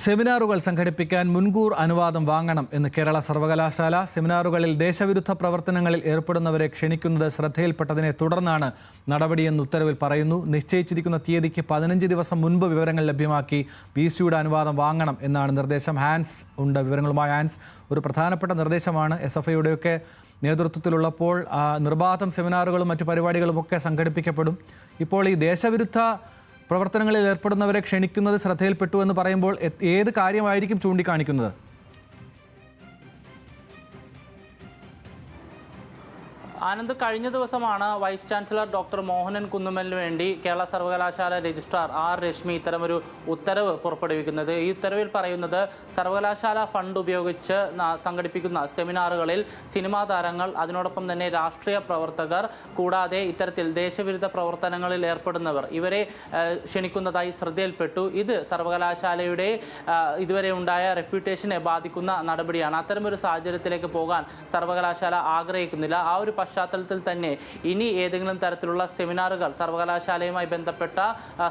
സെമിനാറുകൾ സംഘടിപ്പിക്കാൻ മുൻകൂർ അനുവാദം വാങ്ങണം എന്ന് കേരള സർവകലാശാല. സെമിനാറുകളിൽ ദേശവിരുദ്ധ പ്രവർത്തനങ്ങളിൽ ഏർപ്പെടുന്നവരെ ക്ഷണിക്കുന്നത് ശ്രദ്ധയിൽപ്പെട്ടതിനെ തുടർന്നാണ് നടപടിയെന്ന് ഉത്തരവിൽ പറയുന്നു. നിശ്ചയിച്ചിരിക്കുന്ന തീയതിക്ക് 15 ദിവസം മുൻപ് വിവരങ്ങൾ ലഭ്യമാക്കി VC-യുടെ അനുവാദം വാങ്ങണം എന്നാണ് നിർദ്ദേശം. ഹാൻസ് ഉണ്ട് വിവരങ്ങളുമായി. ഹാൻസ്, ഒരു പ്രധാനപ്പെട്ട നിർദ്ദേശമാണ്. SFIയുടെയൊക്കെ നേതൃത്വത്തിലുള്ളപ്പോൾ നിർബാധം സെമിനാറുകളും മറ്റു പരിപാടികളുമൊക്കെ സംഘടിപ്പിക്കപ്പെടും. ഇപ്പോൾ ഈ ദേശവിരുദ്ധ പ്രവർത്തനങ്ങളിൽ ഏർപ്പെടുന്നവരെ ക്ഷണിക്കുന്നത് ശ്രദ്ധയിൽപ്പെട്ടു എന്ന് പറയുമ്പോൾ ഏത് കാര്യമായിരിക്കും ചൂണ്ടിക്കാണിക്കുന്നത്? ആനന്ദ്, കഴിഞ്ഞ ദിവസമാണ് വൈസ് ചാൻസലർ ഡോക്ടർ മോഹനൻ കുന്നുമ്മലിന് വേണ്ടി കേരള സർവകലാശാല രജിസ്ട്രാർ R. രശ്മി ഇത്തരമൊരു ഉത്തരവ് പുറപ്പെടുവിക്കുന്നത്. ഈ ഉത്തരവിൽ പറയുന്നത് സർവകലാശാല ഫണ്ട് ഉപയോഗിച്ച് സംഘടിപ്പിക്കുന്ന സെമിനാറുകളിൽ സിനിമാ താരങ്ങൾ, അതിനോടൊപ്പം തന്നെ രാഷ്ട്രീയ പ്രവർത്തകർ, കൂടാതെ ഇത്തരത്തിൽ ദേശവിരുദ്ധ പ്രവർത്തനങ്ങളിൽ ഏർപ്പെടുന്നവർ ഇവരെ ക്ഷണിക്കുന്നതായി ശ്രദ്ധയിൽപ്പെട്ടു. ഇത് സർവകലാശാലയുടെ ഇതുവരെ ഉണ്ടായ റെപ്യൂട്ടേഷനെ ബാധിക്കുന്ന നടപടിയാണ്. അത്തരമൊരു സാഹചര്യത്തിലേക്ക് പോകാൻ സർവകലാശാല ആഗ്രഹിക്കുന്നില്ല. ആ ഒരു പശ്ചാത്തലത്തിൽ തന്നെ ഇനി ഏതെങ്കിലും തരത്തിലുള്ള സെമിനാറുകൾ സർവകലാശാലയുമായി ബന്ധപ്പെട്ട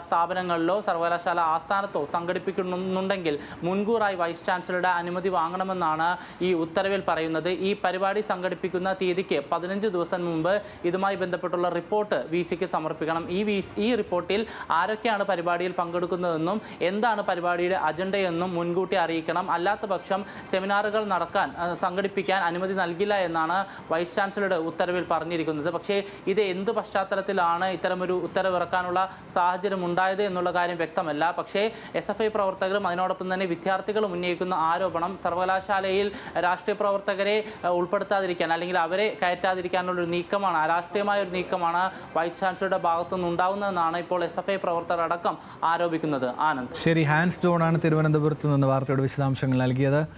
സ്ഥാപനങ്ങളിലോ സർവകലാശാല ആസ്ഥാനത്തോ സംഘടിപ്പിക്കുന്നുണ്ടെങ്കിൽ മുൻകൂറായി വൈസ് ചാൻസലറുടെ അനുമതി വാങ്ങണമെന്നാണ് ഈ ഉത്തരവിൽ പറയുന്നത്. ഈ പരിപാടി സംഘടിപ്പിക്കുന്ന തീയതിക്ക് 15 ദിവസം മുമ്പ് ഇതുമായി ബന്ധപ്പെട്ടുള്ള റിപ്പോർട്ട് VC-ക്ക് സമർപ്പിക്കണം. ഈ റിപ്പോർട്ടിൽ ആരൊക്കെയാണ് പരിപാടിയിൽ പങ്കെടുക്കുന്നതെന്നും എന്താണ് പരിപാടിയുടെ അജണ്ടയെന്നും മുൻകൂട്ടി അറിയിക്കണം. അല്ലാത്ത പക്ഷം സെമിനാറുകൾ സംഘടിപ്പിക്കാൻ അനുമതി നൽകില്ല എന്നാണ് വൈസ് ചാൻസലറുടെ ഉത്തരവിൽ പറഞ്ഞിരിക്കുന്നത്. പക്ഷേ ഇത് എന്ത് പശ്ചാത്തലത്തിലാണ് ഇത്തരമൊരു ഉത്തരവിറക്കാനുള്ള സാഹചര്യം ഉണ്ടായത് എന്നുള്ള കാര്യം വ്യക്തമല്ല. പക്ഷേ SFI പ്രവർത്തകരും അതിനോടൊപ്പം തന്നെ വിദ്യാർത്ഥികളും ഉന്നയിക്കുന്ന ആരോപണം സർവകലാശാലയിൽ രാഷ്ട്രീയ പ്രവർത്തകരെ ഉൾപ്പെടുത്താതിരിക്കാൻ അല്ലെങ്കിൽ അവരെ കയറ്റാതിരിക്കാനുള്ളൊരു നീക്കമാണ്, അരാഷ്ട്രീയമായ ഒരു നീക്കമാണ് വൈസ് ചാൻസലറുടെ ഭാഗത്തുനിന്ന് ഉണ്ടാകുന്നതെന്നാണ് ഇപ്പോൾ SFI പ്രവർത്തകർ അടക്കം ആരോപിക്കുന്നത്. ആനന്ദ്. ശരി, ഹാൻസ് ജോൺ ആണ് തിരുവനന്തപുരത്ത് നിന്ന് വാർത്തയുടെ വിശദാംശങ്ങൾ നൽകിയത്.